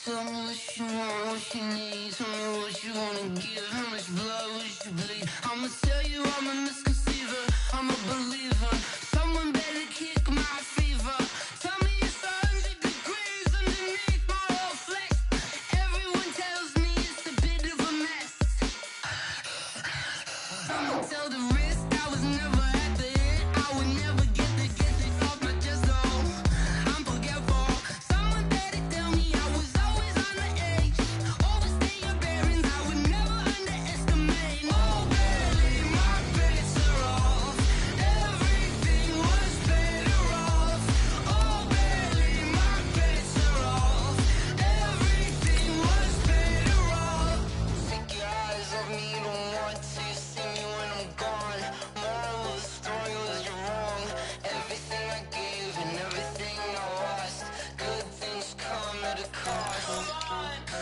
Tell me what you want, what you need. Tell me what you wanna give. How much blood would you bleed? I'ma tell you I'm a misconceiver. I'm a believer. Someone better kick my fever. Tell me it's 100 degrees underneath my whole flesh. Everyone tells me it's a bit of a mess. I'ma tell the risk I was never at the end. I would never get it off my chest though. I'm forgetful. Someone better tell me I was always on the edge. Overstay your bearings, I would never underestimate. Oh barely, my bets are off. Everything was better off. Oh barely, my bets are off. Everything was better off. Take your eyes off me, don't want to see me when I'm gone. Moral of the story was you're wrong. Everything I gave and everything I lost. Good things come at a cost.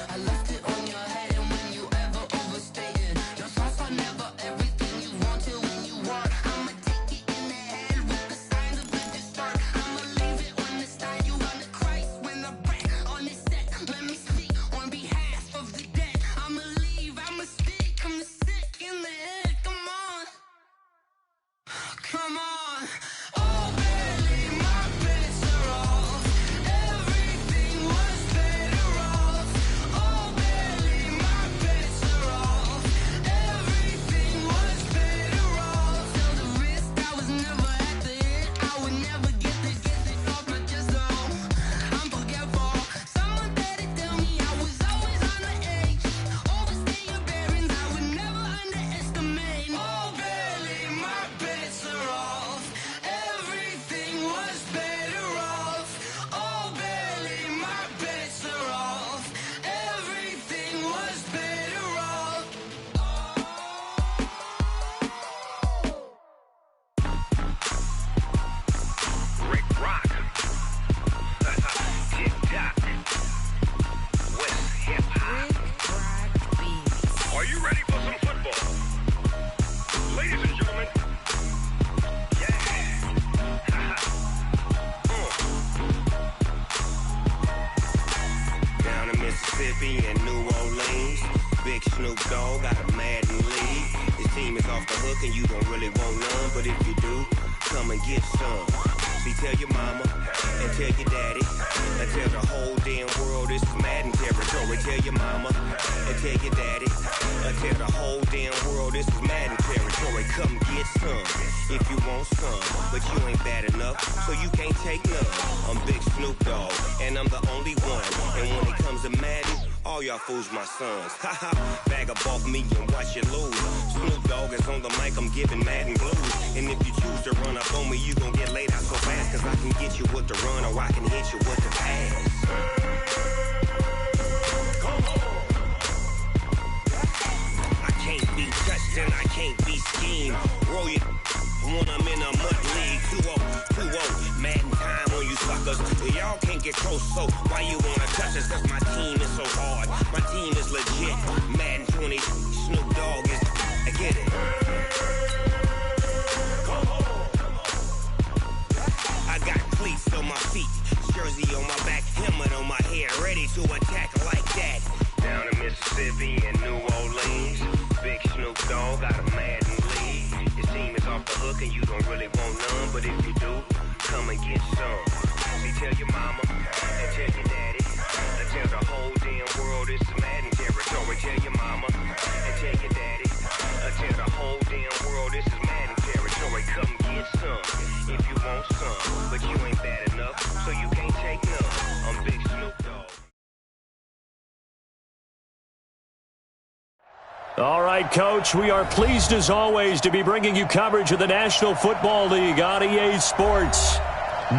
I left it on your head, and when you ever overstay it, your thoughts are never everything you want till when you want. I'ma take it in the head with the signs of the distort. I'ma leave it on the side. You on the Christ when the breath on this set. Let me speak on behalf of the dead. I'ma leave, I'ma speak. I'm sick in the head. Come on, come on. Oh, barely, my bets are off. Everything was better off. Oh, barely, my bets are off. Everything was better off. Till the risk I was never at the end. I would never get it off my chest though. I'm forgetful. Someone better tell me I was always on the edge. Overstay your bearings, I would never underestimate. Oh, barely, my bets are off. Everything was better off. Oh, barely, my bets are off. Everything was better off. Rick Rock. Tick-tock. West hip-hop. Are you ready for some football? Ladies and gentlemen. Yeah. Down in Mississippi and New Orleans, Big Snoop Dogg got a Madden league. His team is off the hook and you don't really want none, but if you do, come and get some. See, tell your mama and tell your daddy and tell the whole damn world this is Madden territory. Tell your mama and tell your daddy and tell the whole damn world this is Madden territory. Come get some if you want some, but you ain't bad enough, so you can't take none. I'm Big Snoop Dogg and I'm the only one. And when it comes to Madden, all y'all fools my sons. Haha, bag up off me and watch you lose. Snoop Dogg is on the mic, I'm giving Madden blues. And if you choose to run up on me, you gon' get laid out so fast. Cause I can get you with the run or I can hit you with the pass. I can't be touched and I can't be schemed. Roll you when I'm in a mud league. 2-0, Madden time on you suckers. Y'all can't get close, so why you wanna touch us? Cause my team is so hard, my team is legit. Madden 20, Snoop Dogg is, I get it. I got cleats on my feet, jersey on my back, helmet on my head, ready to attack like that. Down in Mississippi and New Orleans, Big Snoop Dogg got a Madden league. His team is off the hook and you don't really want none, but if you do, come and get some. See, tell your mama and tell your daddy and tell the whole damn world this is Madden territory. Tell your mama and tell your daddy and tell the whole damn world this is Madden territory. Come get some if you want some, but you ain't bad enough, so you can't take none. I'm Big Snoop Dogg. All right, Coach, we are pleased as always to be bringing you coverage of the National Football League on EA Sports.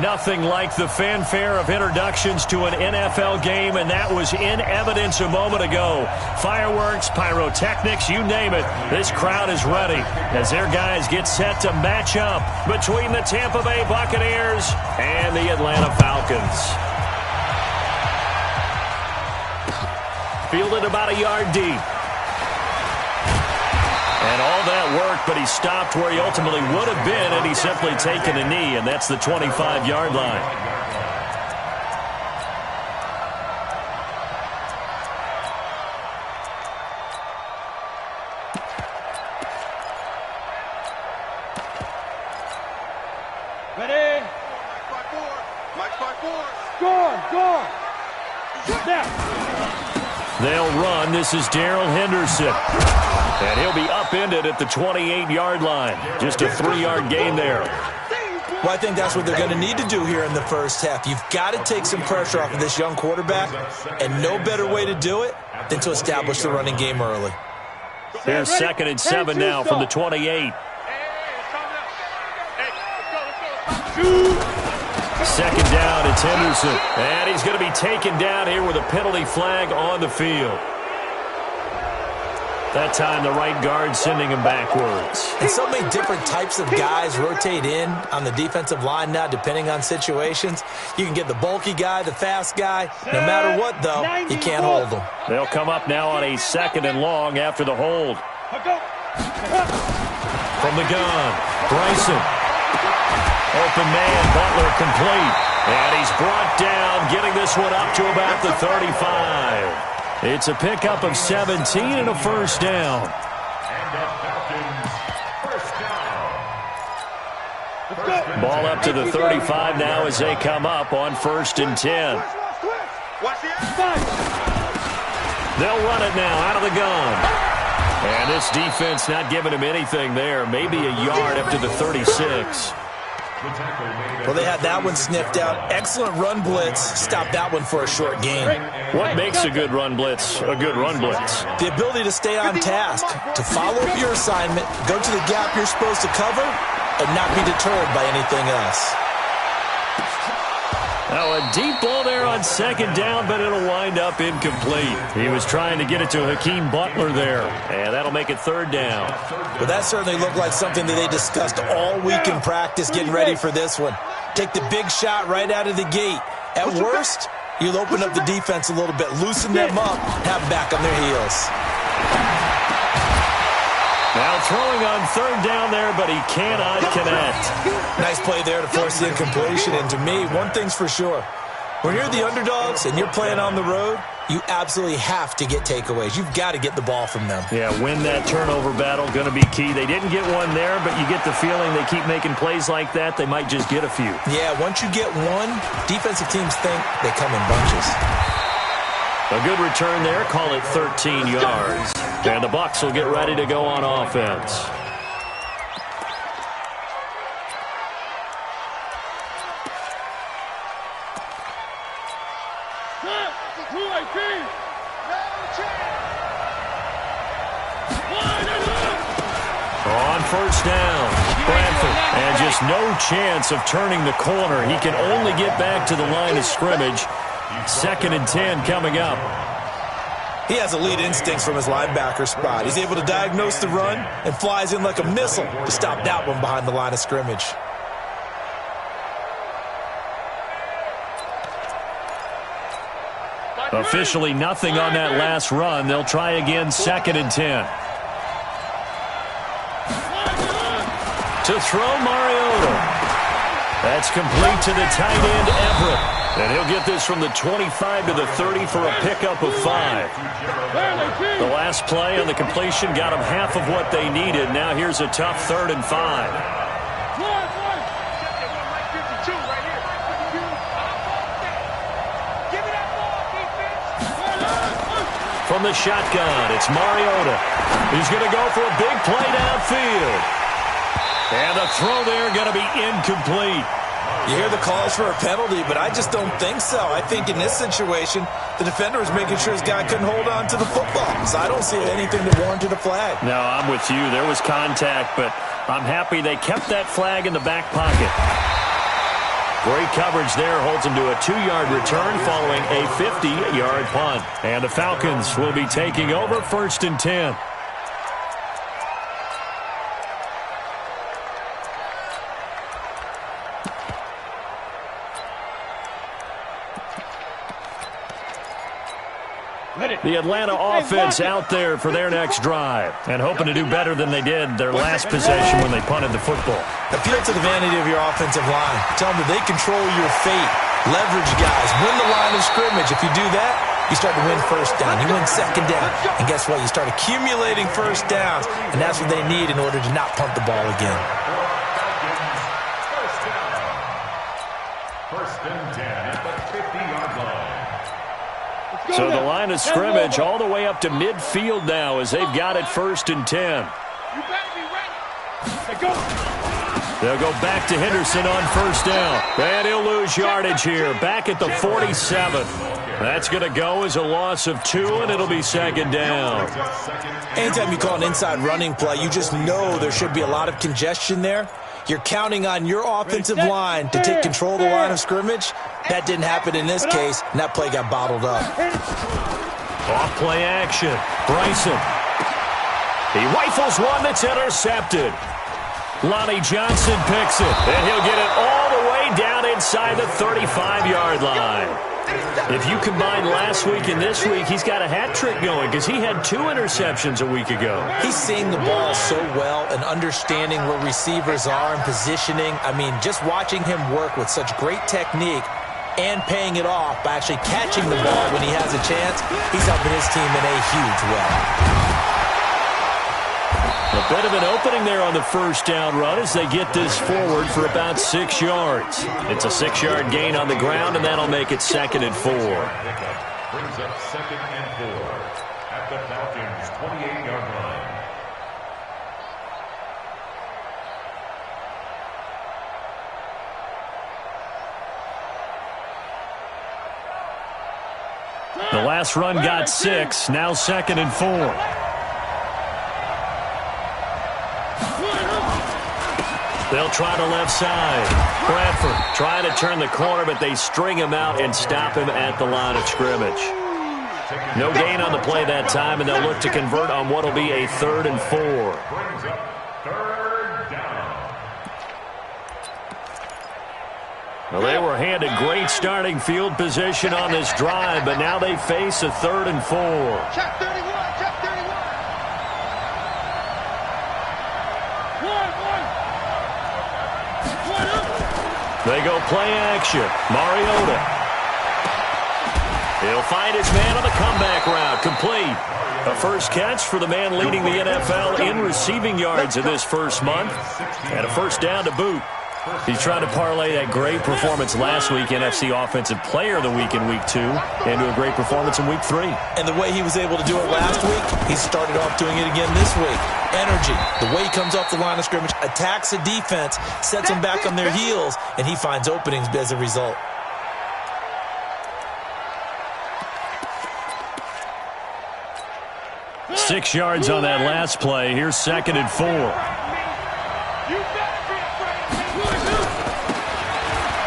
Nothing like the fanfare of introductions to an NFL game, and that was in evidence a moment ago. Fireworks, pyrotechnics, you name it. This crowd is ready as their guys get set to match up between the Tampa Bay Buccaneers and the Atlanta Falcons. Fielded about a yard deep. And all that work, but he stopped where he ultimately would have been, and he's simply taken a knee, and that's the 25-yard line. They'll run. This is Darrell Henderson. And he'll be upended at the 28-yard line. Just a 3-yard gain there. Well, I think that's what they're going to need to do here in the first half. You've got to take some pressure off of this young quarterback, and no better way to do it than to establish the running game early. Here's 2nd and 7 now from the 28. Second down, it's Henderson. And he's going to be taken down here with a penalty flag on the field. That time, the right guard sending him backwards. And so many different types of guys rotate in on the defensive line now, depending on situations. You can get the bulky guy, the fast guy. No matter what, though, you can't hold them. They'll come up now on a 2nd and long after the hold. From the gun, Bryson. Open man, Butler complete. And he's brought down, getting this one up to about the 35. It's a pickup of 17 and a first down. Ball up to the 35 now as they come up on 1st and 10. They'll run it now out of the gun. And this defense not giving him anything there. Maybe a yard up to the 36. Well, they had that one sniffed out. Excellent run blitz. Stopped that one for a short gain. What makes a good run blitz a good run blitz? The ability to stay on task, to follow up your assignment, go to the gap you're supposed to cover, and not be deterred by anything else. Now a deep ball there on 2nd down, but it'll wind up incomplete. He was trying to get it to Hakeem Butler there, and that'll make it 3rd down. Well, that certainly looked like something that they discussed all week in practice getting ready for this one. Take the big shot right out of the gate. At worst, you'll open up the defense a little bit, loosen them up, have them back on their heels. Now throwing on 3rd down there, but he cannot connect. Nice play there to force the incompletion. And to me, one thing's for sure. When you're the underdogs and you're playing on the road, you absolutely have to get takeaways. You've got to get the ball from them. Yeah, win that turnover battle, going to be key. They didn't get one there, but you get the feeling they keep making plays like that, they might just get a few. Yeah, once you get one, defensive teams think they come in bunches. A good return there, call it 13 yards. And the Bucs will get ready to go on offense. On 1st down, Bradford. And just no chance of turning the corner. He can only get back to the line of scrimmage. 2nd and 10 coming up. He has elite instincts from his linebacker spot. He's able to diagnose the run and flies in like a missile to stop that one behind the line of scrimmage. Officially nothing on that last run. They'll try again, 2nd and 10. To throw, Mariota. That's complete to the tight end, Everett. And he'll get this from the 25 to the 30 for a pickup of 5. The last play on the completion got them half of what they needed. Now here's a tough 3rd and 5. From the shotgun, it's Mariota. He's going to go for a big play downfield. And the throw there going to be incomplete. You hear the calls for a penalty, but I just don't think so. I think in this situation, the defender was making sure his guy couldn't hold on to the football. So I don't see anything that warranted a flag. No, I'm with you. There was contact, but I'm happy they kept that flag in the back pocket. Great coverage there, holds him to a 2-yard return following a 50-yard punt. And the Falcons will be taking over 1st and 10. The Atlanta offense out there for their next drive and hoping to do better than they did their last possession when they punted the football. Appeal to the vanity of your offensive line. Tell them that they control your fate. Leverage guys. Win the line of scrimmage. If you do that, you start to win 1st down. You win 2nd down. And guess what? You start accumulating 1st downs. And that's what they need in order to not punt the ball again. 1st and 10. So the line of scrimmage all the way up to midfield now as they've got it 1st and 10. They'll go back to Henderson on 1st down. And he'll lose yardage here. Back at the 47. That's going to go as a loss of 2, and it'll be 2nd down. Anytime you call an inside running play, you just know there should be a lot of congestion there. You're counting on your offensive line to take control of the line of scrimmage. That didn't happen in this case, and that play got bottled up. Off play action. Bryson. He rifles one that's intercepted. Lonnie Johnson picks it, and he'll get it all the way down inside the 35-yard line. If you combine last week and this week, he's got a hat trick going because he had 2 interceptions a week ago. He's seeing the ball so well and understanding where receivers are and positioning. I mean, just watching him work with such great technique and paying it off by actually catching the ball when he has a chance, he's helping his team in a huge way. A bit of an opening there on the 1st down run as they get this forward for about 6 yards. It's a 6-yard gain on the ground, and that'll make it 2nd and 4. Brings up 2nd and 4 at the Falcons' 28-yard line. The last run got 6, now 2nd and 4. They'll try the left side. Bradford trying to turn the corner, but they string him out and stop him at the line of scrimmage. No gain on the play that time, and they'll look to convert on what will be a 3rd and 4. Brings up 3rd down. Well, they were handed great starting field position on this drive, but now they face a 3rd and 4. Check 31, check 31. They go play action. Mariota. He'll find his man on the comeback route. Complete. A first catch for the man leading the NFL in receiving yards in this first month. And a 1st down to boot. He's trying to parlay that great performance last week, NFC Offensive Player of the Week in Week 2, into a great performance in Week 3. And the way he was able to do it last week, he started off doing it again this week. Energy, the way he comes off the line of scrimmage, attacks the defense, sets them back on their heels, and he finds openings as a result. Six yards on that last play. Here's 2nd and 4.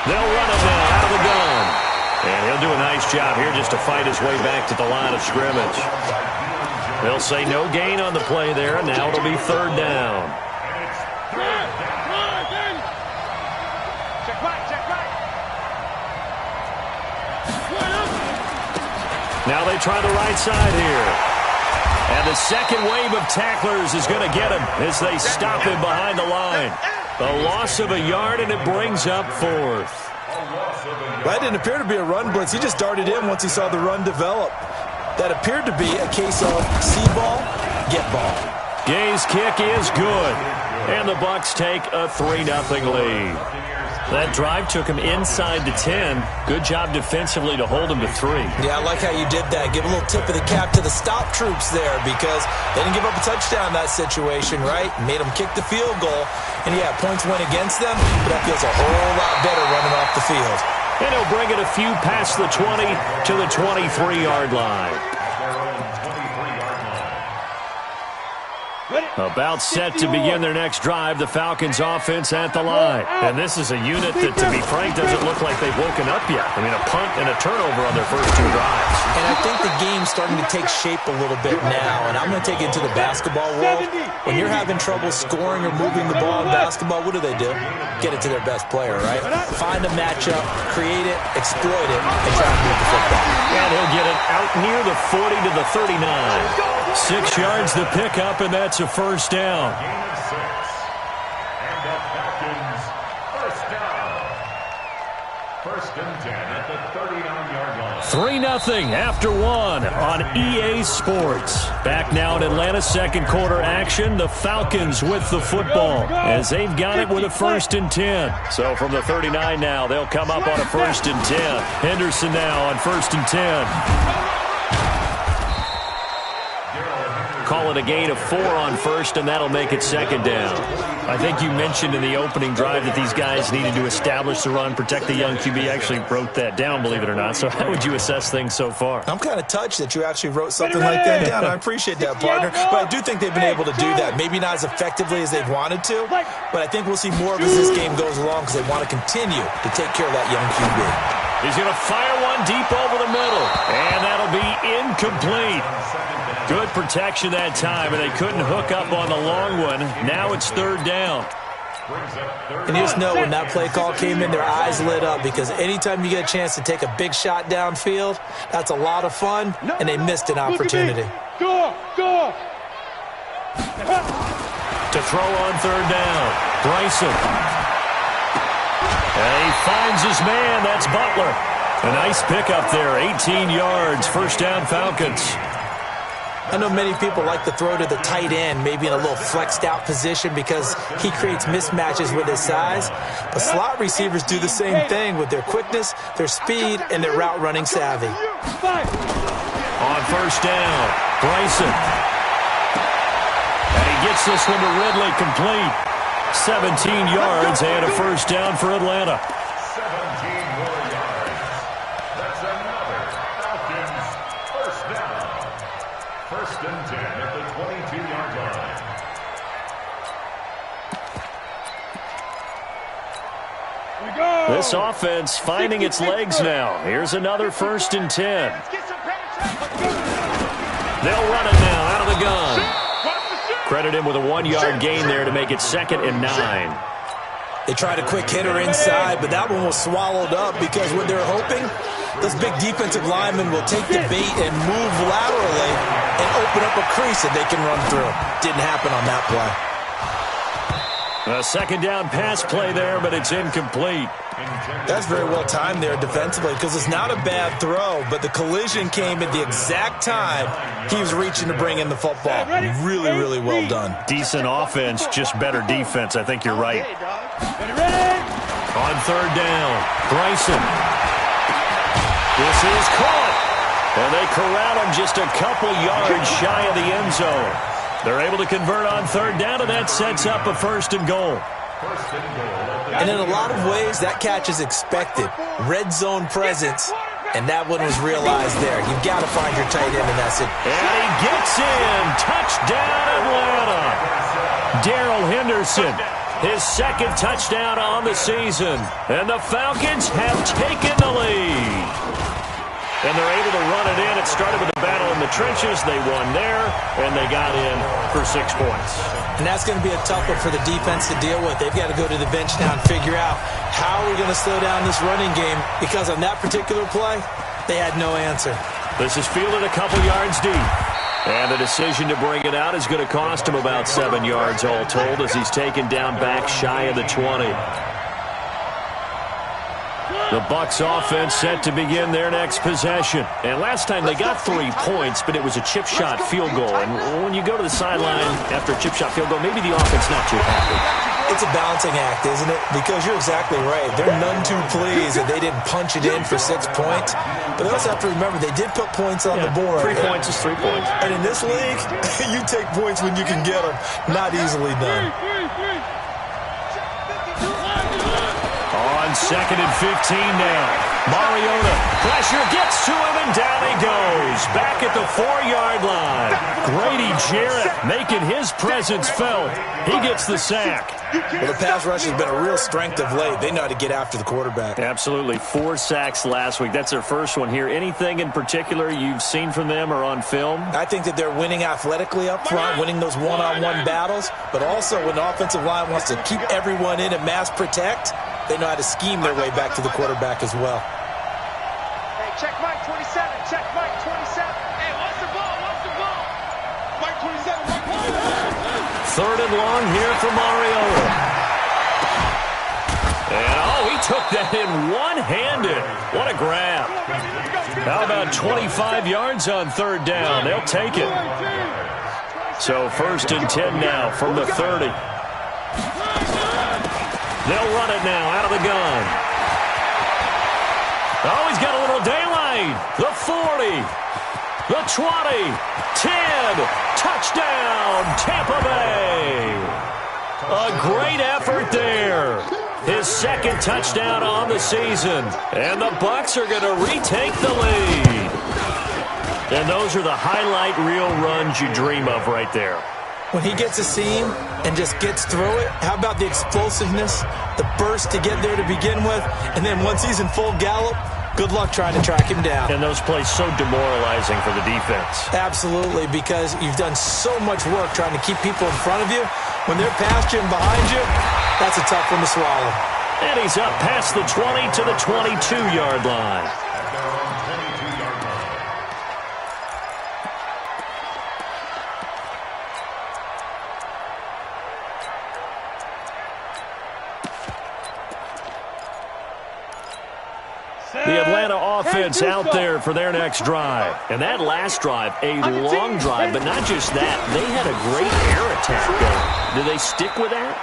They'll run him now out of the gun. And he'll do a nice job here just to fight his way back to the line of scrimmage. They'll say no gain on the play there, and now it'll be 3rd down. Now they try the right side here. And the second wave of tacklers is going to get him as they stop him behind the line. A loss of a yard, and it brings up 4th. That didn't appear to be a run blitz. He just darted in once he saw the run develop. That appeared to be a case of see ball, get ball. Gay's kick is good. And the Bucs take a 3-0 lead. That drive took him inside the 10. Good job defensively to hold him to 3. Yeah, I like how you did that. Give a little tip of the cap to the stop troops there because they didn't give up a touchdown in that situation, right? Made them kick the field goal. And, yeah, points went against them, but that feels a whole lot better running off the field. And he'll bring it a few past the 20 to the 23-yard line. About set to begin their next drive, the Falcons offense at the line. And this is a unit that, to be frank, doesn't look like they've woken up yet. I mean, a punt and a turnover on their first 2 drives. And I think the game's starting to take shape a little bit now, and I'm going to take it to the basketball world. When you're having trouble scoring or moving the ball in basketball, what do? Get it to their best player, right? Find a matchup, create it, exploit it, and try to move the football. And he'll get it out near the 40 to the 39. 6 yards the pickup, and that's a 1st down. Gain of 6. And the Falcons, 1st down. 1st and 10 at the 39-yard line. 3-0 after one on EA Sports. Back now in Atlanta, second quarter action. The Falcons with the football as they've got it with a 1st and 10. So from the 39 now, they'll come up on a 1st and 10. Henderson now on 1st and 10. Call it a gain of 4 on 1st, and that'll make it 2nd down. I think you mentioned in the opening drive that these guys needed to establish the run, protect the young QB. Actually wrote that down, believe it or not. So how would you assess things so far? I'm kind of touched that you actually wrote something like that down. I appreciate that, partner. But I do think they've been able to do that. Maybe not as effectively as they've wanted to, but I think we'll see more of as this game goes along because they want to continue to take care of that young QB. He's going to fire one deep over the middle, and that'll be incomplete. Good protection that time, and they couldn't hook up on the long one. Now it's 3rd down. And you just know when that play call came in, their eyes lit up because anytime you get a chance to take a big shot downfield, that's a lot of fun, and they missed an opportunity. Go! To throw on 3rd down, Bryson. And he finds his man. That's Butler. A nice pickup there, 18 yards, 1st down Falcons. I know many people like to throw to the tight end, maybe in a little flexed out position because he creates mismatches with his size. But slot receivers do the same thing with their quickness, their speed, and their route running savvy. On 1st down, Bryson. And he gets this one to Ridley complete. 17 yards and a 1st down for Atlanta. 17 more yards. That's another Falcons 1st down. 1st and 10 at the 22-yard line. This offense finding its legs now. Here's another 1st and 10. They'll run it now out of the gun. Credit him with a 1-yard gain there to make it 2nd and 9. They tried a quick hitter inside, but that one was swallowed up because what they're hoping, those big defensive linemen will take the bait and move laterally and open up a crease that they can run through. Didn't happen on that play. A 2nd down pass play there, but it's incomplete. That's very well timed there defensively because it's not a bad throw, but the collision came at the exact time he was reaching to bring in the football. Really, really well done. Decent offense, just better defense. I think you're right. On 3rd down, Bryson. This is caught. And they corral him just a couple yards shy of the end zone. They're able to convert on 3rd down, and that sets up a 1st and goal. And in a lot of ways, that catch is expected. Red zone presence, and that one was realized there. You've got to find your tight end in that situation. And he gets in. Touchdown, Atlanta. Darrell Henderson, his 2nd touchdown on the season. And the Falcons have taken the lead. And they're able to run it in. It started with a battle in the trenches. They won there, and they got in for 6 points. And that's going to be a tough one for the defense to deal with. They've got to go to the bench now and figure out how we're going to slow down this running game because on that particular play, they had no answer. This is fielded a couple yards deep. And the decision to bring it out is going to cost him about 7 yards all told as he's taken down back shy of the 20. The Bucs offense set to begin their next possession. And last time they got 3 points, but it was a chip shot field goal. And when you go to the sideline after a chip shot field goal, maybe the offense not too happy. It's a balancing act, isn't it? Because you're exactly right. They're none too pleased that they didn't punch it in for 6 points. But they also have to remember they did put points on the board. 3 points is 3 points. And in this league, you take points when you can get them. Not easily done. On 2nd and 15 now. Mariota, pressure gets to him, and down he goes. Back at the 4-yard line. Grady Jarrett making his presence felt. He gets the sack. Well, the pass rush has been a real strength of late. They know how to get after the quarterback. Absolutely. 4 sacks last week. That's their first one here. Anything in particular you've seen from them or on film? I think that they're winning athletically up front, winning those one-on-one battles, but also when the offensive line wants to keep everyone in and mass protect, they know how to scheme their way back to the quarterback as well. Hey, check Mike 27. Check Mike 27. Hey, what's the ball? What's the ball? Mike 27. Mike 3rd and long here for Mariota. And, he took that in one-handed. What a grab. How about 25 yards on third down? They'll take it. So 1st and 10 now from the 30. They'll run it now out of the gun. Oh, he's got a little daylight. The 40. The 20. 10. Touchdown, Tampa Bay. A great effort there. His 2nd touchdown on the season. And the Bucs are going to retake the lead. And those are the highlight reel runs you dream of right there. When he gets a seam and just gets through it, how about the explosiveness, the burst to get there to begin with, and then once he's in full gallop, good luck trying to track him down. And those plays so demoralizing for the defense. Absolutely, because you've done so much work trying to keep people in front of you. When they're past you and behind you, that's a tough one to swallow. And he's up past the 20 to the 22-yard line. The Atlanta offense out there for their next drive. And that last drive, a long drive, but not just that. They had a great air attack going. Do they stick with that?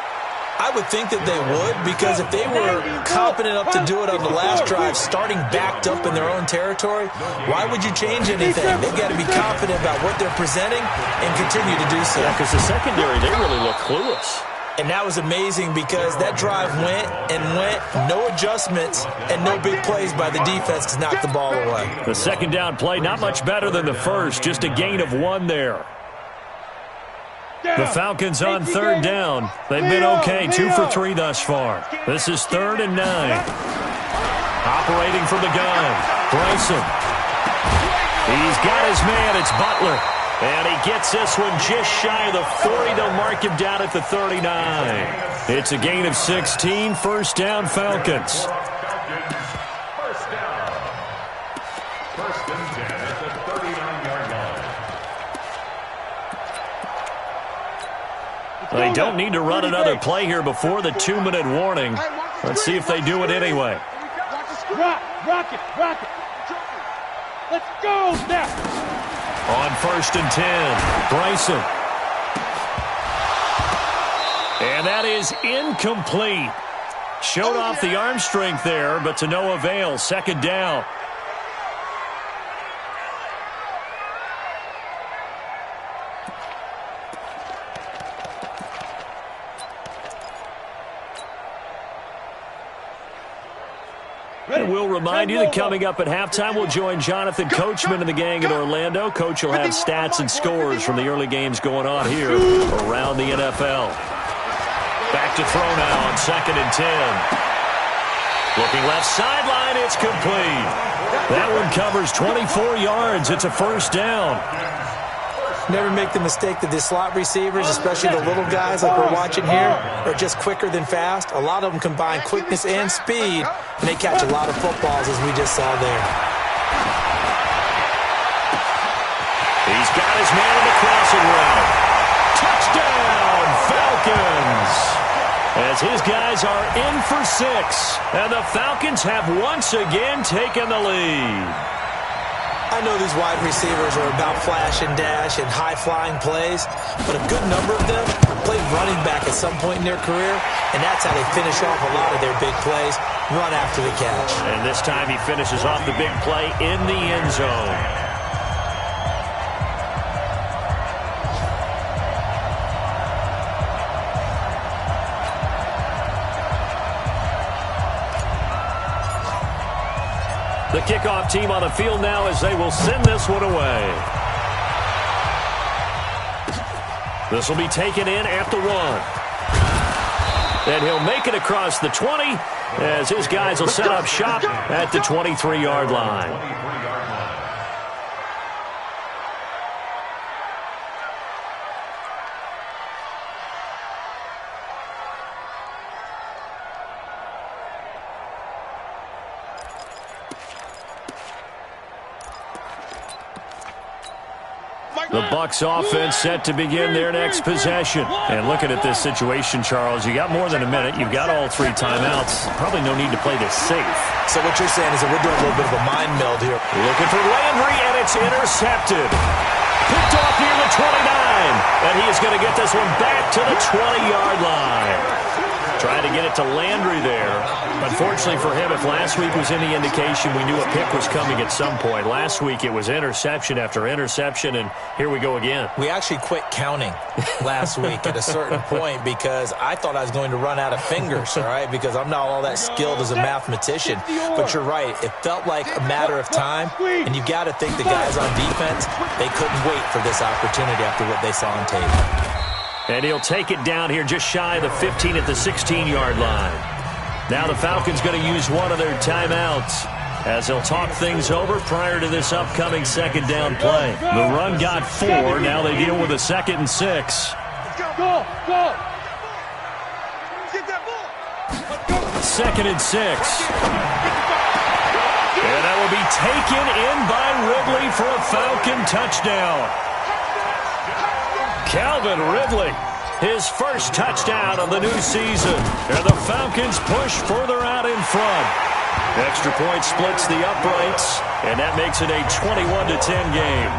I would think that they would, because if they were confident enough to do it on the last drive, starting backed up in their own territory, why would you change anything? They've got to be confident about what they're presenting and continue to do so. Yeah, because the secondary, they really look clueless. And that was amazing because that drive went and went, no adjustments and no big plays by the defense to knock the ball away. The 2nd down play, not much better than the first, just a gain of 1 there. The Falcons on 3rd down. They've been okay, 2 for 3 thus far. This is 3rd and 9. Operating from the gun, Bryson. He's got his man, it's Butler. And he gets this one just shy of the 40. They'll mark him down at the 39. It's a gain of 16, 1st down Falcons. First down. 1st and 10 at the 39-yard line. They don't need to run another play here before the 2-minute warning. Let's see if they do it anyway. Rock it. Let's go now. On 1st and 10, Bryson. And that is incomplete. Showed off the arm strength there, but to no avail. 2nd down. And we'll remind you that coming up at halftime, we'll join Jonathan Coachman and the gang in Orlando. Coach will have stats and scores from the early games going on here around the NFL. Back to throw now on 2nd and 10. Looking left sideline, it's complete. That one covers 24 yards. It's a 1st down. Never make the mistake that the slot receivers, especially the little guys like we're watching here, are just quicker than fast. A lot of them combine quickness and speed, and they catch a lot of footballs, as we just saw there. He's got his man in the crossing route. Touchdown, Falcons! As his guys are in for 6, and the Falcons have once again taken the lead. I know these wide receivers are about flash and dash and high-flying plays, but a good number of them played running back at some point in their career, and that's how they finish off a lot of their big plays, run after the catch. And this time he finishes off the big play in the end zone. The kickoff team on the field now as they will send this one away. This will be taken in at the 1. And he'll make it across the 20 as his guys will set up shop at the 23-yard line. The Bucs offense set to begin their next possession. And looking at this situation, Charles, you got more than a minute. You've got all 3 timeouts. Probably no need to play this safe. So what you're saying is that we're doing a little bit of a mind meld here. Looking for Landry, and it's intercepted. Picked off near the 29. And he is going to get this one back to the 20-yard line. Trying to get it to Landry there. Unfortunately for him, if last week was any indication, we knew a pick was coming at some point. Last week it was interception after interception, and here we go again. We actually quit counting last week at a certain point because I thought I was going to run out of fingers, all right, because I'm not all that skilled as a mathematician. But you're right. It felt like a matter of time, and you got to think the guys on defense, they couldn't wait for this opportunity after what they saw on tape. And he'll take it down here just shy of the 15 at the 16-yard line. Now the Falcons going to use one of their timeouts as they'll talk things over prior to this upcoming second down play. The run got 4. Now they deal with a 2nd and 6. Go. Get that ball. 2nd and 6. And that will be taken in by Ridley for a Falcon touchdown. Calvin Ridley, his first touchdown of the new season. And the Falcons push further out in front. Extra point splits the uprights, and that makes it a 21-10 game.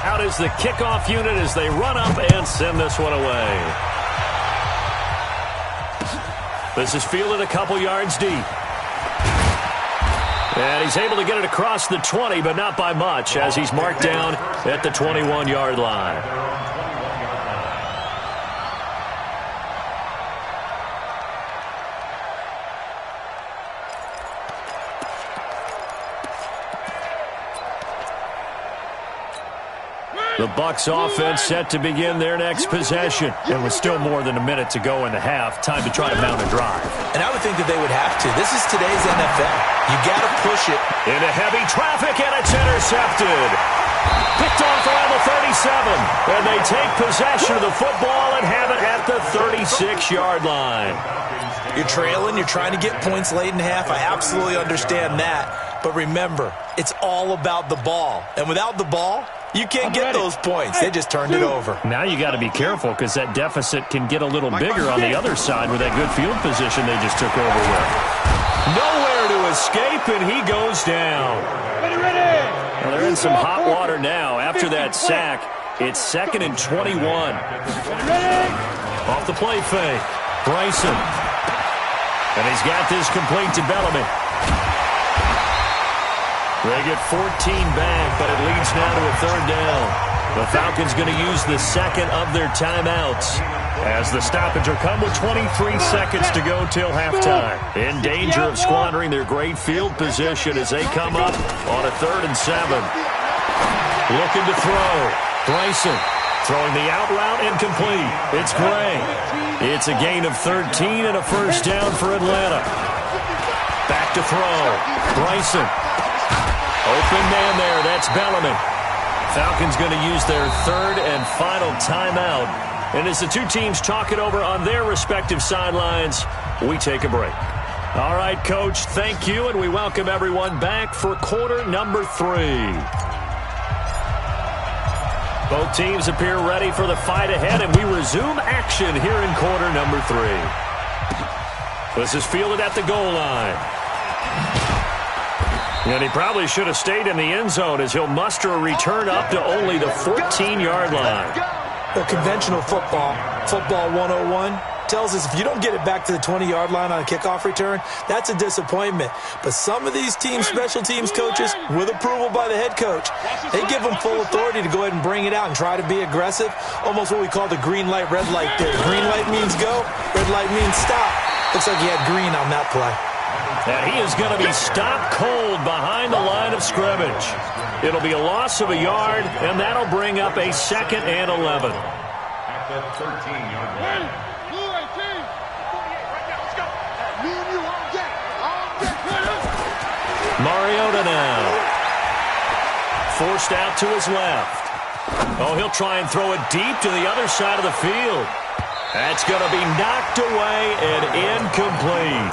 Out is the kickoff unit as they run up and send this one away. This is fielded a couple yards deep. And he's able to get it across the 20, but not by much, as he's marked down at the 21-yard line. The Bucs offense set to begin their next possession. And with still more than a minute to go in the half, time to try to mount a drive. And I would think that they would have to. This is today's NFL. You got to push it. Into heavy traffic, and it's intercepted. Picked off around the 37. And they take possession of the football and have it at the 36-yard line. You're trailing. You're trying to get points late in the half. I absolutely understand that. But remember, it's all about the ball. And without the ball, you can't get those points. They just turned it over. Now you got to be careful because that deficit can get a little bigger on the other side with that good field position they just took over with. Nowhere to escape, and he goes down. Well, they're in some hot water now. After that sack, it's 2nd and 21. Off the play fake, Bryson. And he's got this complete to Bellamy. They get 14 back, but it leads now to a 3rd down. The Falcons going to use the 2nd of their timeouts as the stoppage will come with 23 seconds to go till halftime. In danger of squandering their great field position as they come up on a 3rd and 7. Looking to throw. Bryson throwing the out route incomplete. It's Gray. It's a gain of 13 and a 1st down for Atlanta. Back to throw. Bryson. Open man there, that's Bellamy. Falcons going to use their 3rd and final timeout. And as the two teams talk it over on their respective sidelines, we take a break. All right, Coach, thank you, and we welcome everyone back for quarter number 3. Both teams appear ready for the fight ahead, and we resume action here in quarter number 3. This is fielded at the goal line. And he probably should have stayed in the end zone as he'll muster a return up to only the 14-yard line. Well, conventional football 101, tells us if you don't get it back to the 20-yard line on a kickoff return, that's a disappointment. But some of these teams, special teams coaches, with approval by the head coach, they give them full authority to go ahead and bring it out and try to be aggressive, almost what we call the green light, red light theory. Green light means go, red light means stop. Looks like he had green on that play. And he is going to be stopped cold behind the line of scrimmage. It'll be a loss of a yard, and that'll bring up a 2nd and 11. At the 13-yard line. Mariota now. Forced out to his left. Oh, he'll try and throw it deep to the other side of the field. That's going to be knocked away and incomplete.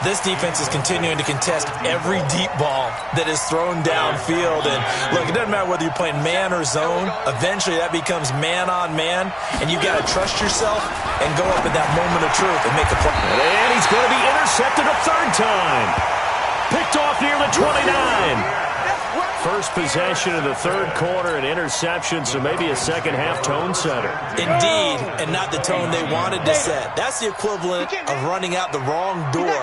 This defense is continuing to contest every deep ball that is thrown downfield. And look, it doesn't matter whether you're playing man or zone. Eventually, that becomes man on man, and you've got to trust yourself and go up at that moment of truth and make a play. And he's going to be intercepted a third time. Picked off near the 29. First possession of the third quarter, an interception, so maybe a second-half tone setter. Indeed, and not the tone they wanted to set. That's the equivalent of running out the wrong door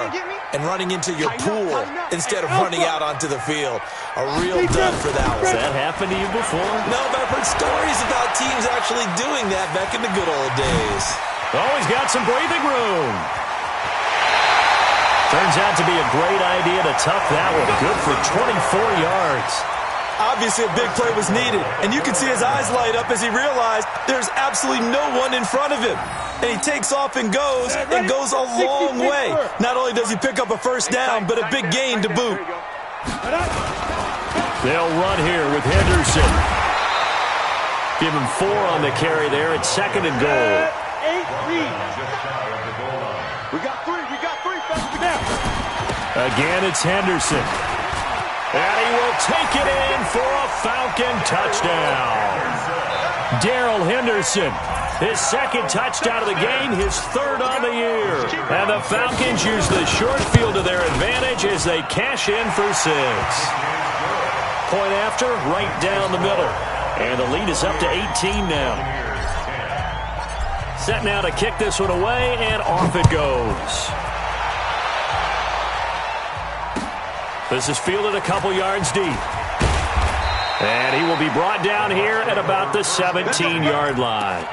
and running into your pool instead of running out onto the field. A real dud for that one. Has that happened to you before? No, but I've heard stories about teams actually doing that back in the good old days. Always got some breathing room. Turns out to be a great idea to tuck that one. Good for 24 yards. Obviously, a big play was needed, and you can see his eyes light up as he realized there's absolutely no one in front of him. And he takes off and goes a long way. Not only does he pick up a first down, but a big gain to boot. They'll run here with Henderson. Give him 4 on the carry there at 2nd and goal. We got three. Again, it's Henderson. And he will take it in for a Falcon touchdown. Darrell Henderson, his 2nd touchdown of the game, his 3rd on the year. And the Falcons use the short field to their advantage as they cash in for 6. Point after, right down the middle. And the lead is up to 18 now. Set now to kick this one away, and off it goes. This is fielded a couple yards deep. And he will be brought down here at about the 17-yard line.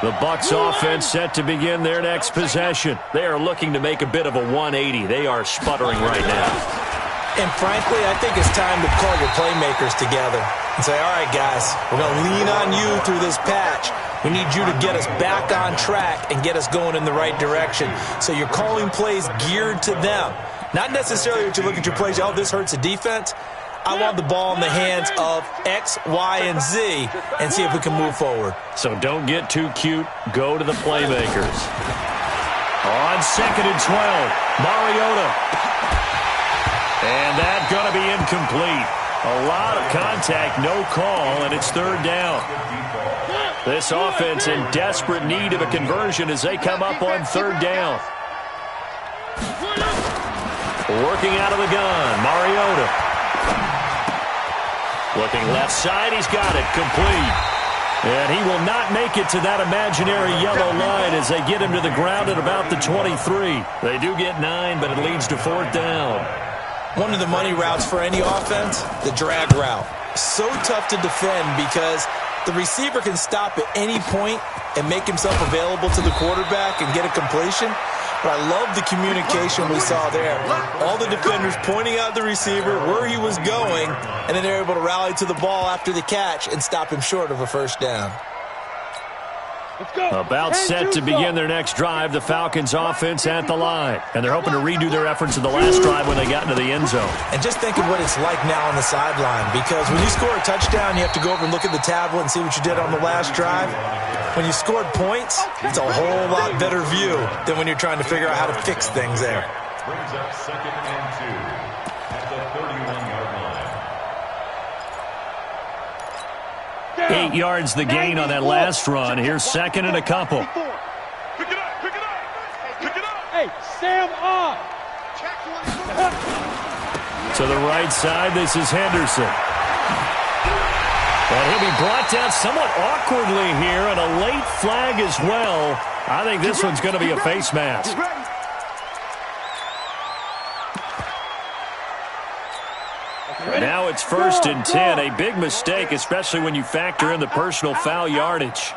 The Bucs offense set to begin their next possession. They are looking to make a bit of a 180. They are sputtering right now. And frankly, I think it's time to call your playmakers together and say, all right, guys, we're going to lean on you through this patch. We need you to get us back on track and get us going in the right direction. So you're calling plays geared to them. Not necessarily that you look at your plays, oh, this hurts the defense. I want the ball in the hands of X, Y, and Z and see if we can move forward. So don't get too cute. Go to the playmakers. On 2nd and 12, Mariota. And that's going to be incomplete. A lot of contact, no call, and it's 3rd down. This offense in desperate need of a conversion as they come up on 3rd down. Working out of the gun, Mariota. Looking left side, he's got it, complete. And he will not make it to that imaginary yellow line as they get him to the ground at about the 23. They do get 9, but it leads to 4th down. One of the money routes for any offense, the drag route. So tough to defend because the receiver can stop at any point and make himself available to the quarterback and get a completion. But I love the communication we saw there. All the defenders pointing out the receiver, where he was going, and then they're able to rally to the ball after the catch and stop him short of a first down. About set to begin their next drive, the Falcons offense at the line. And they're hoping to redo their efforts of the last drive when they got into the end zone. And just think of what it's like now on the sideline, because when you score a touchdown, you have to go over and look at the tablet and see what you did on the last drive. When you scored points, it's a whole lot better view than when you're trying to figure out how to fix things there. Brings up 2nd and 2 at the 31-yard line. 8 yards the gain on that last run. Here's 2nd and a couple. Pick it up. Hey, Sam on. To the right side, this is Henderson. And he'll be brought down somewhat awkwardly here, and a late flag as well. I think this one's going to be a face mask. Now it's 1st and 10, a big mistake, especially when you factor in the personal foul yardage.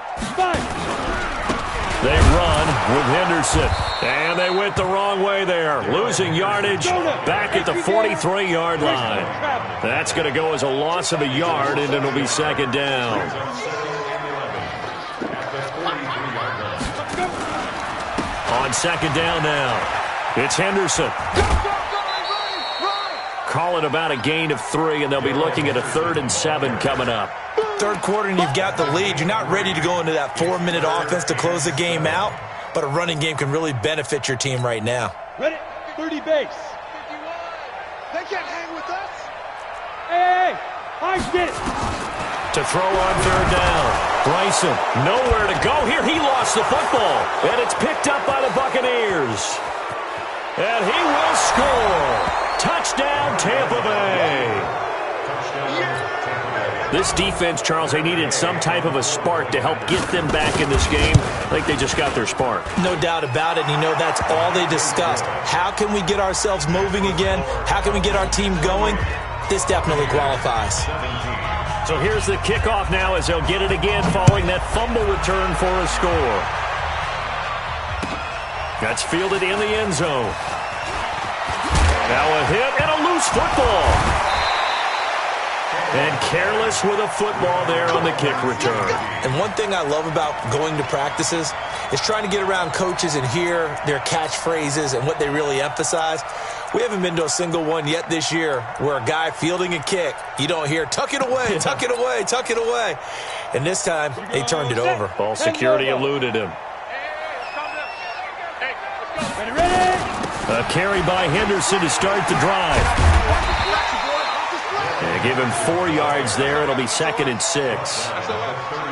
They run with Henderson, and they went the wrong way there, losing yardage back at the 43-yard line. That's going to go as a loss of a yard, and it'll be 2nd down. On 2nd down now, it's Henderson. Call it about a gain of 3, and they'll be looking at a 3rd and 7 coming up. third quarter and you've got the lead. You're not ready to go into that 4-minute offense to close the game out, but a running game can really benefit your team right now. Ready? 30 base. 51. They can't hang with us. Hey, I get it. To throw on third down. Bryson, nowhere to go here. He lost the football, and it's picked up by the Buccaneers. And he will score. Touchdown, Tampa Bay. This defense, Charles, they needed some type of a spark to help get them back in this game. I think they just got their spark. No doubt about it. And you know, that's all they discussed. How can we get ourselves moving again? How can we get our team going? This definitely qualifies. So here's the kickoff now as they'll get it again following that fumble return for a score. That's fielded in the end zone. Now a hit and a loose football. And careless with a football there on the kick return. And one thing I love about going to practices is trying to get around coaches and hear their catchphrases and what they really emphasize. We haven't been to a single one yet this year where a guy fielding a kick, you don't hear, tuck it away, tuck it away, tuck it away. And this time, they turned it over. Ball security eluded him. A carry by Henderson to start the drive. Give him 4 yards there. It'll be 2nd and 6.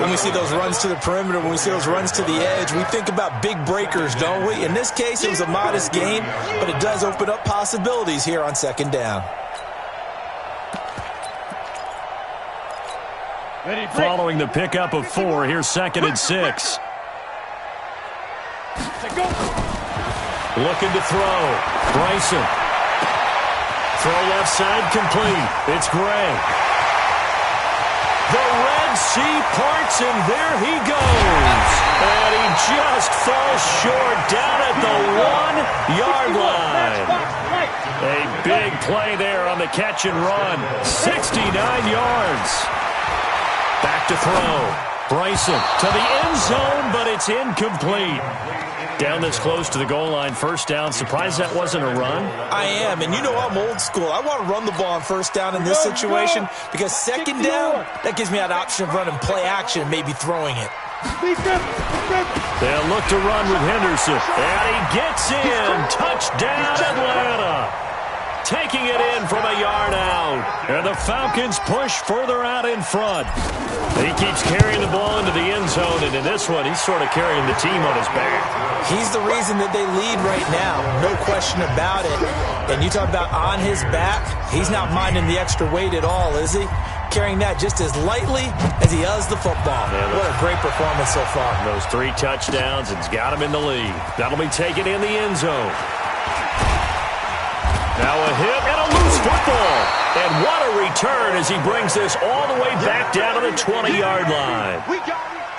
When we see those runs to the perimeter, when we see those runs to the edge, we think about big breakers, don't we? In this case, it was a modest gain, but it does open up possibilities here on 2nd down. Following the pickup of 4, here's 2nd and 6. Looking to throw. Bryson. Throw left side complete. It's Gray. The Red Sea parts, and there he goes. And he just falls short down at the 1-yard line. A big play there on the catch and run. 69 yards. Back to throw. Bryson to the end zone, but it's incomplete. Down this close to the goal line, 1st down. Surprised that wasn't a run? I am, and you know I'm old school. I want to run the ball on 1st down in this situation because 2nd down, that gives me that option of running play action and maybe throwing it. They'll look to run with Henderson, and he gets in. Touchdown, Atlanta. Taking it in from a yard out. And the Falcons push further out in front. He keeps carrying the ball into the end zone, and in this one, he's sort of carrying the team on his back. He's the reason that they lead right now, no question about it. And you talk about on his back, he's not minding the extra weight at all, is he? Carrying that just as lightly as he does the football. Yeah, what a great performance so far. Those 3 touchdowns, it's got him in the lead. That'll be taken in the end zone. Now a hit and a loose football. And what a return as he brings this all the way back down to the 20-yard line.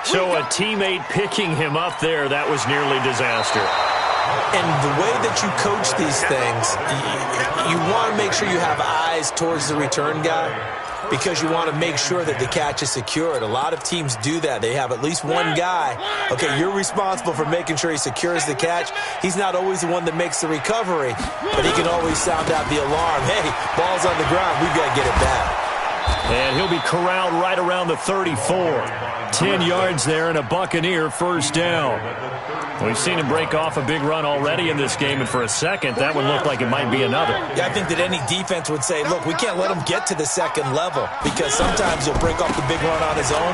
So a teammate picking him up there, that was nearly disaster. And the way that you coach these things, you want to make sure you have eyes towards the return guy because you want to make sure that the catch is secured. A lot of teams do that. They have at least one guy. Okay, you're responsible for making sure he secures the catch. He's not always the one that makes the recovery, but he can always sound out the alarm. Hey, ball's on the ground. We've got to get it back. And he'll be corralled right around the 34. 10 yards there and a Buccaneer 1st down. We've seen him break off a big run already in this game, and for a second, that one looked like it might be another. Yeah, I think that any defense would say, look, we can't let him get to the 2nd level because sometimes he'll break off the big run on his own.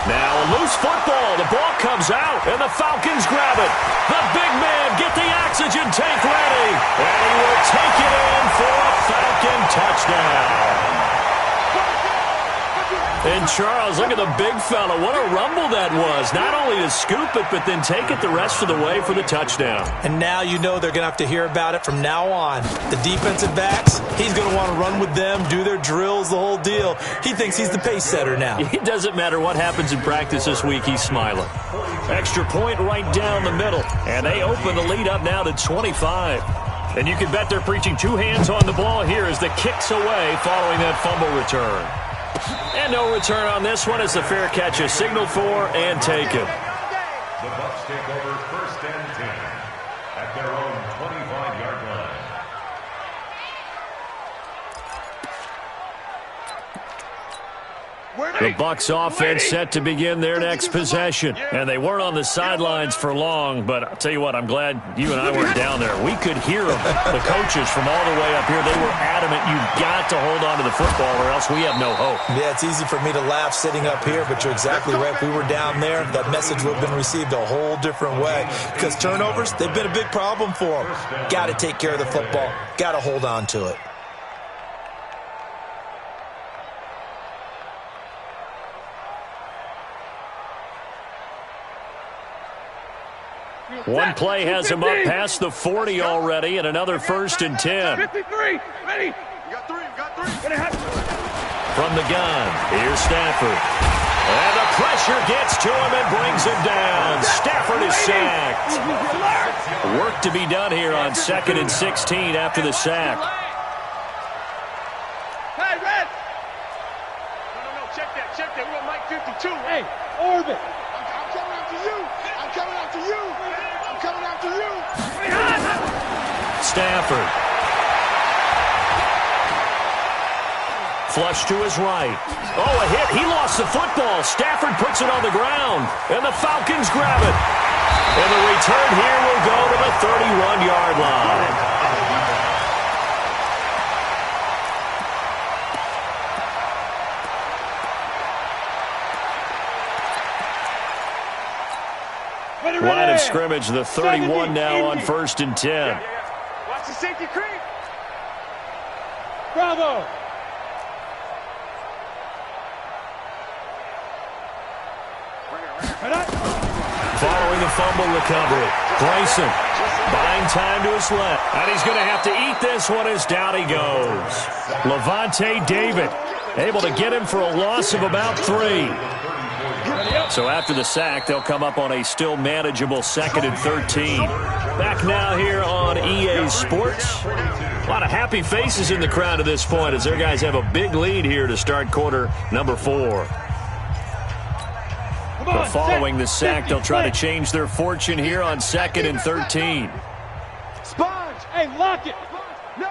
Now a loose football. The ball comes out, and the Falcons grab it. The big man, get the oxygen tank ready. And he will take it in for a Falcon touchdown. And Charles, look at the big fella. What a rumble that was. Not only to scoop it, but then take it the rest of the way for the touchdown. And now you know they're going to have to hear about it from now on. The defensive backs, he's going to want to run with them, do their drills, the whole deal. He thinks he's the pace setter now. It doesn't matter what happens in practice this week, he's smiling. Extra point right down the middle. And they open the lead up now to 25. And you can bet they're preaching 2 hands on the ball here as the kick's away following that fumble return. And no return on this one as the fair catch is signaled for and taken. The Bucs take over 1st and 10 at their own 25-yard line. The Bucs offense set to begin their next possession. And they weren't on the sidelines for long, but I'll tell you what, I'm glad you and I weren't down there. We could hear them, the coaches from all the way up here. They were adamant, you've got to hold on to the football or else we have no hope. Yeah, it's easy for me to laugh sitting up here, but you're exactly right. If we were down there, that message would have been received a whole different way. Because turnovers, they've been a big problem for them. Got to take care of the football. Got to hold on to it. One play has him up past the 40 already, and another 1st and 10. 53, ready? You got three. From the gun, here's Stafford. And the pressure gets to him and brings him down. Stafford is sacked. Work to be done here on 2nd and 16 after the sack. Hey, Red! No, check that. We're on Mike 52. Hey, Orbit. I'm coming after you. Stafford. Flush to his right. Oh, a hit. He lost the football. Stafford puts it on the ground, and the Falcons grab it. And the return here will go to the 31-yard line. Line of scrimmage, the 31 now on 1st and 10. Watch the safety creep. Bravo. Following the fumble recovery, Bryson buying time to his left. And he's going to have to eat this one as down he goes. Levante David able to get him for a loss of about 3. So after the sack, they'll come up on a still manageable 2nd and 13. Back now here on EA Sports. A lot of happy faces in the crowd at this point as their guys have a big lead here to start quarter number 4. But following the sack, they'll try to change their fortune here on 2nd and 13. Sponge! Hey, lock it! No!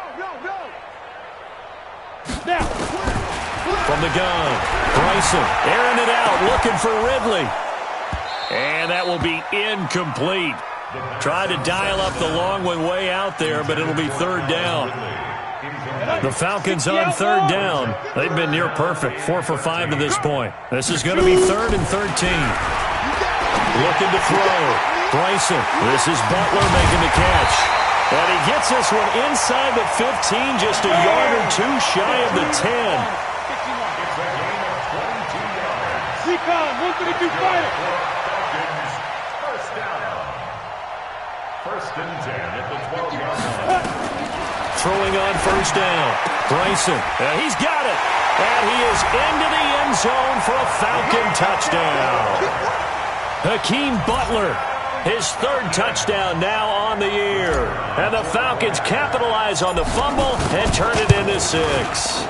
Now! From the gun, Bryson airing it out, looking for Ridley. And that will be incomplete. Tried to dial up the long one way out there, but it'll be 3rd down. The Falcons on 3rd down. They've been near perfect, 4 for 5 to this point. This is going to be 3rd and 13. Looking to throw. Bryson. This is Butler making the catch. And he gets this one inside the 15, just a yard or 2 shy of the 10. First and 10 at the 12-yard line. Throwing on 1st down. Bryson. He's got it. And he is into the end zone for a Falcon touchdown. Hakeem Butler, his 3rd touchdown now on the year. And the Falcons capitalize on the fumble and turn it into 6.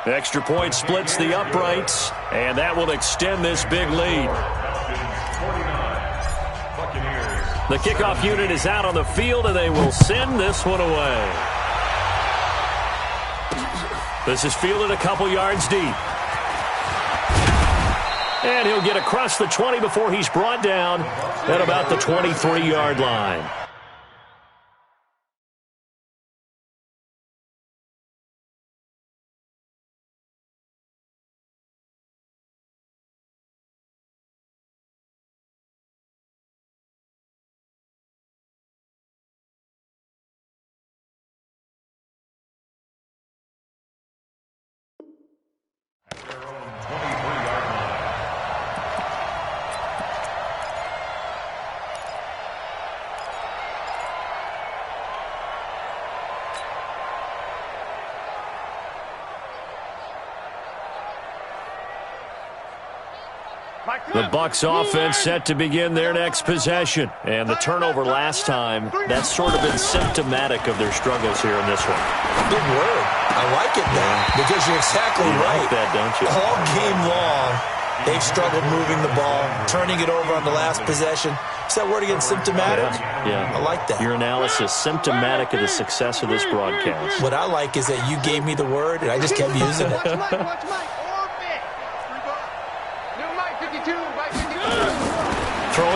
Extra point splits the uprights, and that will extend this big lead. The kickoff unit is out on the field, and they will send this one away. This is fielded a couple yards deep. And he'll get across the 20 before he's brought down at about the 23-yard line. The Bucs offense set to begin their next possession. And the turnover last time, that's sort of been symptomatic of their struggles here in this one. Big word. I like it now because you're exactly right. Like that, don't you? All game long, they've struggled moving the ball, turning it over on the last possession. Is that word again, symptomatic? Yeah. I like that. Your analysis, symptomatic of the success of this broadcast. What I like is that you gave me the word, and I just kept using it. Watch Mike. Orbit.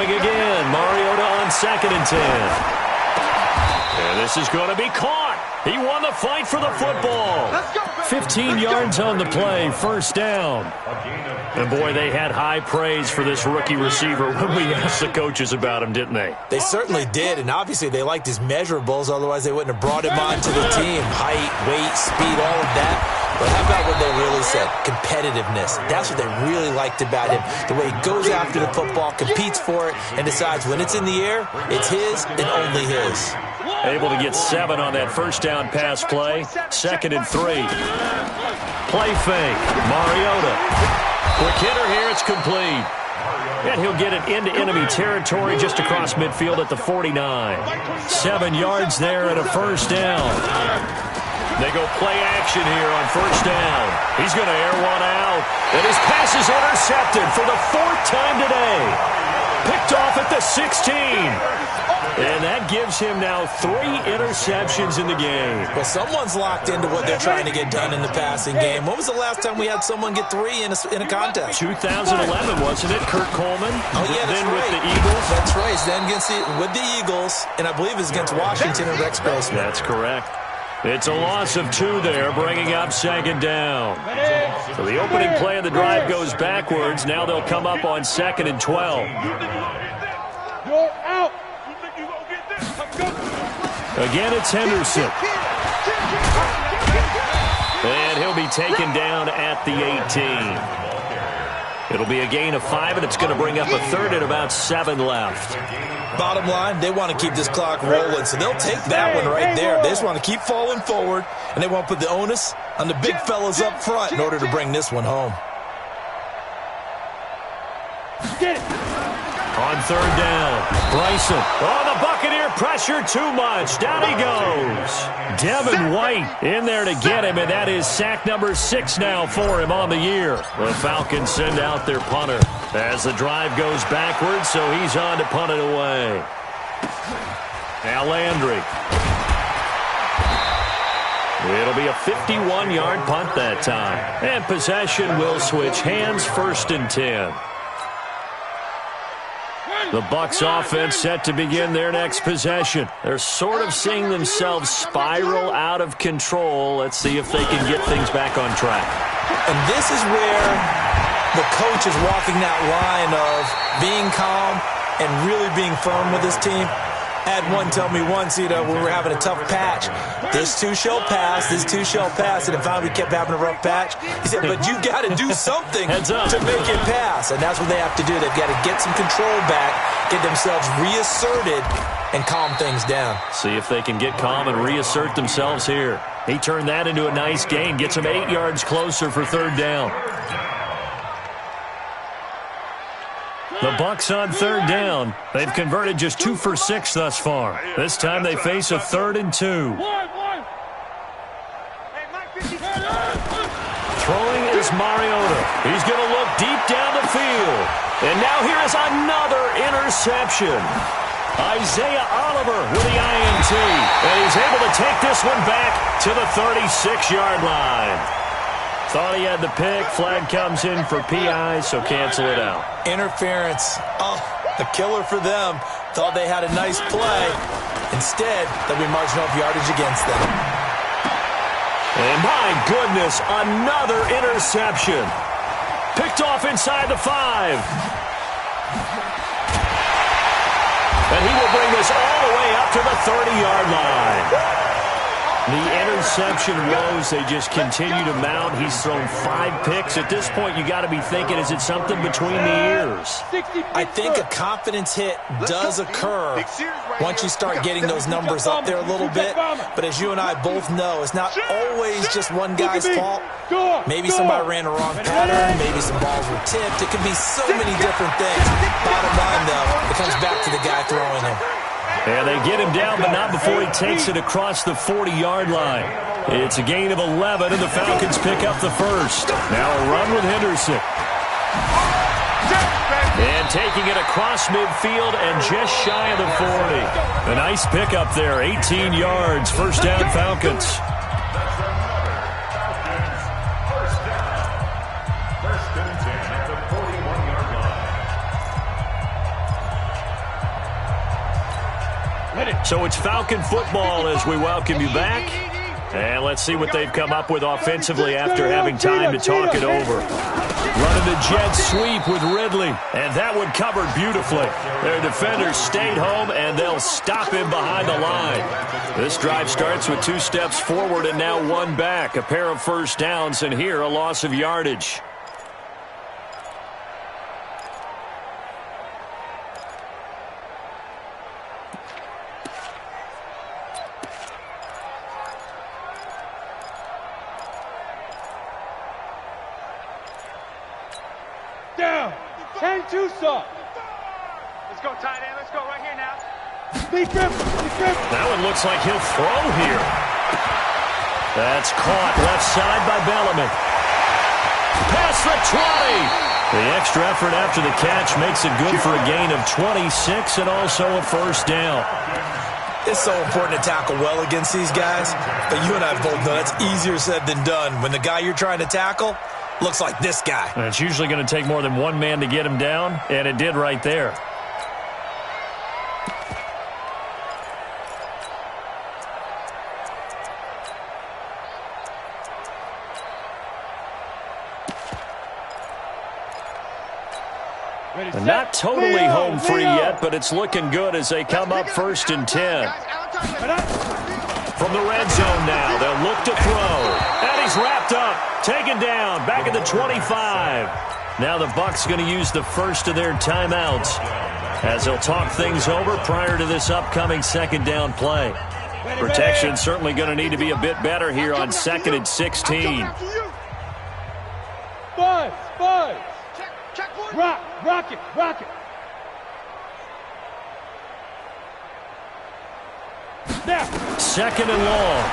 Throwing again. Mariota on 2nd and 10. And this is going to be caught. He won the fight for the football. 15 yards on the play, 1st down. And boy, they had high praise for this rookie receiver when we asked the coaches about him, didn't they? They certainly did, and obviously they liked his measurables, otherwise they wouldn't have brought him onto the team. Height, weight, speed, all of that. But how about what they really said? Competitiveness. That's what they really liked about him. The way he goes after the football, competes for it, and decides when it's in the air, it's his and only his. Able to get 7 on that 1st down pass play. 2nd and 3. Play fake. Mariota. Quick hitter here. It's complete. And he'll get it into enemy territory just across midfield at the 49. 7 yards there and a 1st down. They go play action here on 1st down. He's going to air one out. And his pass is intercepted for the 4th time today. Picked off at the 16. And that gives him now 3 interceptions in the game. Well, someone's locked into what they're trying to get done in the passing game. When was the last time we had someone get 3 in a contest? 2011, wasn't it? Kurt Coleman? Oh, yeah, that's then right. With the Eagles? That's right. Then with the Eagles, and I believe it's against Washington and Rex Grossman. That's correct. It's a loss of 2 there, bringing up 2nd down. So the opening play of the drive goes backwards. Now they'll come up on 2nd and 12. You're out. Again, it's Henderson. And he'll be taken down at the 18. It'll be a gain of 5, and it's going to bring up a 3rd and about 7 left. Bottom line, they want to keep this clock rolling, so they'll take that one right there. They just want to keep falling forward, and they want to put the onus on the big fellas up front in order to bring this one home. Get it. On 3rd down, Bryson. Oh, the Buccaneer pressure too much. Down he goes. Devin White in there to get him, and that is sack number 6 now for him on the year. The Falcons send out their punter as the drive goes backwards, so he's on to punt it away. Now Landry. It'll be a 51-yard punt that time. And possession will switch hands, 1st and 10. The Bucs offense set to begin their next possession. They're sort of seeing themselves spiral out of control. Let's see if they can get things back on track. And this is where the coach is walking that line of being calm and really being firm with his team. I had one tell me once, when we were having a tough patch, this too shall pass, this too shall pass, and if we kept having a rough patch, he said, but you got to do something to make it pass, and that's what they have to do. They've got to get some control back, get themselves reasserted, and calm things down. See if they can get calm and reassert themselves here. He turned that into a nice gain, gets them 8 yards closer for 3rd down. The Bucs on 3rd down. They've converted just 2 for 6 thus far. This time they face a 3rd and 2. Throwing is Mariota. He's going to look deep down the field. And now here is another interception. Isaiah Oliver with the INT. And he's able to take this one back to the 36-yard line. Thought he had the pick. Flag comes in for PI, so cancel it out. Interference. Oh, a killer for them. Thought they had a nice play. Instead, they'll be marching off yardage against them. And my goodness, another interception. Picked off inside the 5. And he will bring this all the way up to the 30-yard line. The interception woes, they just continue to mount. He's thrown 5 picks. At this point, you got to be thinking, is it something between the ears? I think a confidence hit does occur once you start getting those numbers up there a little bit. But as you and I both know, it's not always just one guy's fault. Maybe somebody ran the wrong pattern. Maybe some balls were tipped. It can be so many different things. Bottom line, though, it comes back to the guy throwing them. And they get him down, but not before he takes it across the 40-yard line. It's a gain of 11, and the Falcons pick up the 1st. Now a run with Henderson. And taking it across midfield and just shy of the 40. A nice pickup there, 18 yards, 1st down Falcons. So it's Falcon football as we welcome you back. And let's see what they've come up with offensively after having time to talk it over. Running the jet sweep with Ridley. And that one covered beautifully. Their defenders stayed home, and they'll stop him behind the line. This drive starts with 2 steps forward and now 1 back. A pair of first downs, and here a loss of yardage. Down. 10-2 soft. Let's go, tight end. Let's go right here now. Deep grip. That one looks like he'll throw here. That's caught left side by Bellamy. Past the 20. The extra effort after the catch makes it good for a gain of 26 and also a first down. It's so important to tackle well against these guys, but you and I both know that's easier said than done. When the guy you're trying to tackle looks like this guy. And it's usually going to take more than one man to get him down, and it did right there. And not totally home free yet, but it's looking good as they come up 1st and 10. From the red zone now, they'll look to throw. And he's wrapped up, taken down, back at the 25. Now the Bucs going to use the first of their timeouts as they'll talk things over prior to this upcoming 2nd down play. Protection certainly going to need to be a bit better here on 2nd and 16. Buzz. Rock it. 2nd and long.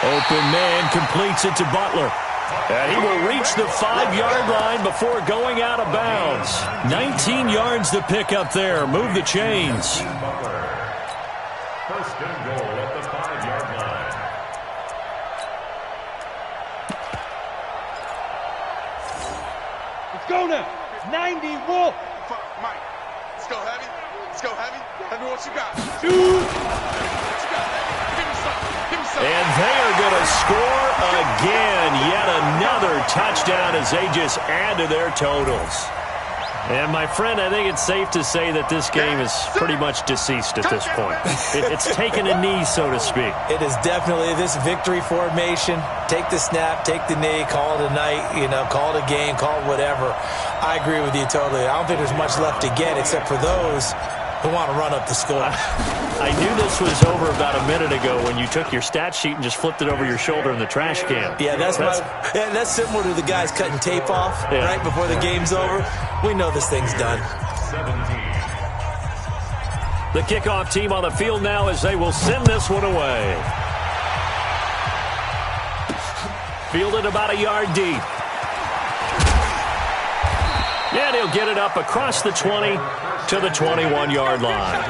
Open man completes it to Butler. And he will reach the 5-yard line before going out of bounds. 19 yards to pick up there. Move the chains. First and goal at the 5-yard line. Let's go now. 90 Wolf. Mike, let's go heavy. Let me what you got. Shoot. What you got, baby? Give me something. And they are going to score again. Yet another touchdown as they just add to their totals. And, my friend, I think it's safe to say that this game is pretty much deceased at this point. It's taken a knee, so to speak. It is definitely this victory formation. Take the snap, take the knee, call it a night, call it a game, call it whatever. I agree with you totally. I don't think there's much left to get except for those who want to run up the score. I knew this was over about a minute ago when you took your stat sheet and just flipped it over your shoulder in the trash can. Yeah, that's similar to the guys cutting tape off right before the game's over. We know this thing's done. 17. The kickoff team on the field now as they will send this one away. Fielded about a yard deep. And he'll get it up across the 20 to the 21-yard line.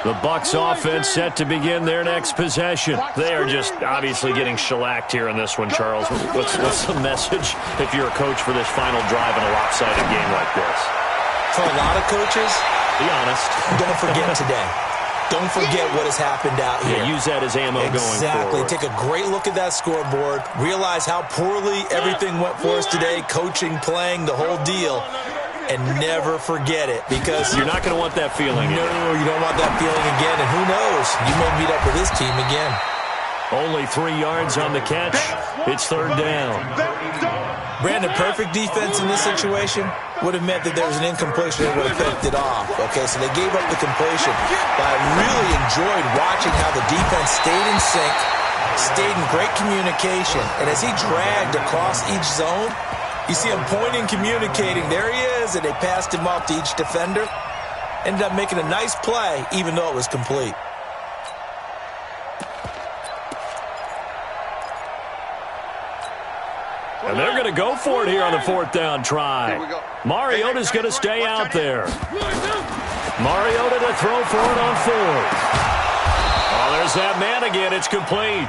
The Bucs offense set to begin their next possession. They are just obviously getting shellacked here in this one, Charles. What's the message if you're a coach for this final drive in a lopsided game like this? For a lot of coaches, be honest. Don't forget today. Don't forget what has happened out here. Yeah, use that as ammo going forward. Exactly. Take a great look at that scoreboard. Realize how poorly everything went for us today. Coaching, playing, the whole deal. And never forget it, because you're not going to want that feeling. No, you don't want that feeling again. And who knows? You may meet up with this team again. Only 3 yards on the catch. It's 3rd down. Brandon, perfect defense in this situation would have meant that there was an incompletion that would have picked it off. Okay, so they gave up the completion. But I really enjoyed watching how the defense stayed in sync, stayed in great communication. And as he dragged across each zone, you see him pointing, communicating. There he is, and they passed him off to each defender. Ended up making a nice play, even though it was complete. And they're going to go for it here on the 4th down try. Mariota's going to stay out there. Mariota to throw for it on 4th. Oh, there's that man again. It's complete.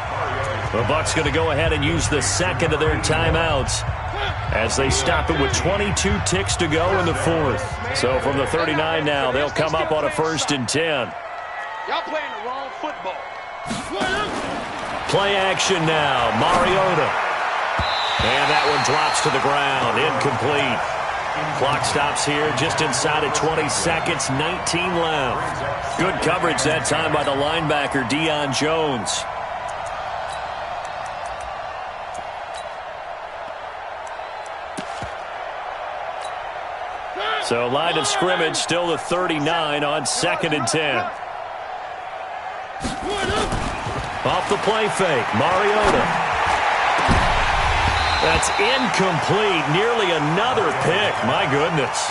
The Bucs going to go ahead and use the second of their timeouts as they stop it with 22 ticks to go in the fourth. So from the 39 now, they'll come up on a 1st and 10. Y'all playing the wrong football. Play action now. Mariota. And that one drops to the ground. Incomplete. Clock stops here just inside of 20 seconds. 19 left. Good coverage that time by the linebacker, Deion Jones. So line of scrimmage still the 39 on 2nd and 10. Off the play fake, Mariota. That's incomplete. Nearly another pick. My goodness.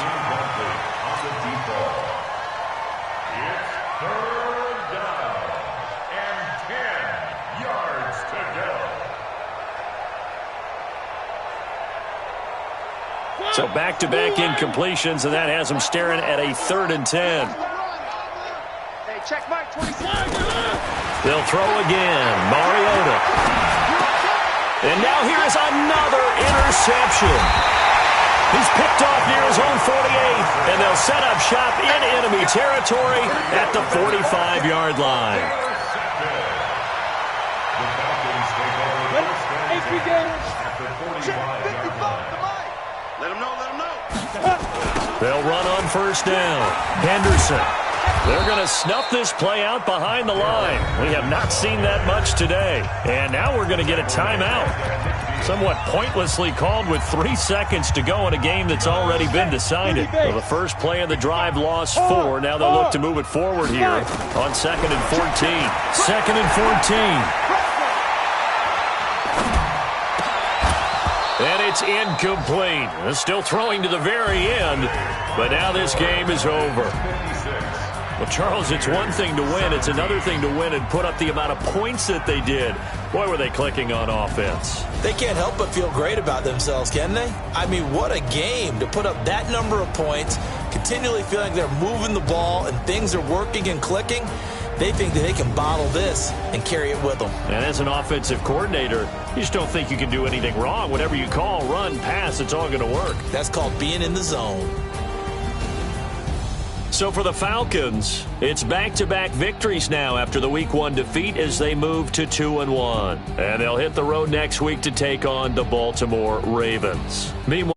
It's 3rd down and 10 yards to go. So back-to-back incompletions, and that has them staring at a 3rd and 10. Hey, check Mike 27. They'll throw again. Mariota. And now here is another interception. He's picked off near his own 48, and they'll set up shop in enemy territory at the 45-yard line. The Falcons take over first and 10 at the 45-yard line. Let him know, let him know. They'll run on 1st down. Henderson. They're going to snuff this play out behind the line. We have not seen that much today. And now we're going to get a timeout. Somewhat pointlessly called with 3 seconds to go in a game that's already been decided. So the first play of the drive lost 4. Now they'll look to move it forward here on 2nd and 14. 2nd and 14. And it's incomplete. They're still throwing to the very end, but now this game is over. Well, Charles, it's one thing to win. It's another thing to win and put up the amount of points that they did. Boy, were they clicking on offense. They can't help but feel great about themselves, can they? I mean, what a game to put up that number of points, continually feeling they're moving the ball and things are working and clicking. They think that they can bottle this and carry it with them. And as an offensive coordinator, you just don't think you can do anything wrong. Whatever you call, run, pass, it's all going to work. That's called being in the zone. So for the Falcons, it's back-to-back victories now after the Week 1 defeat as they move to 2-1. And they'll hit the road next week to take on the Baltimore Ravens. Meanwhile,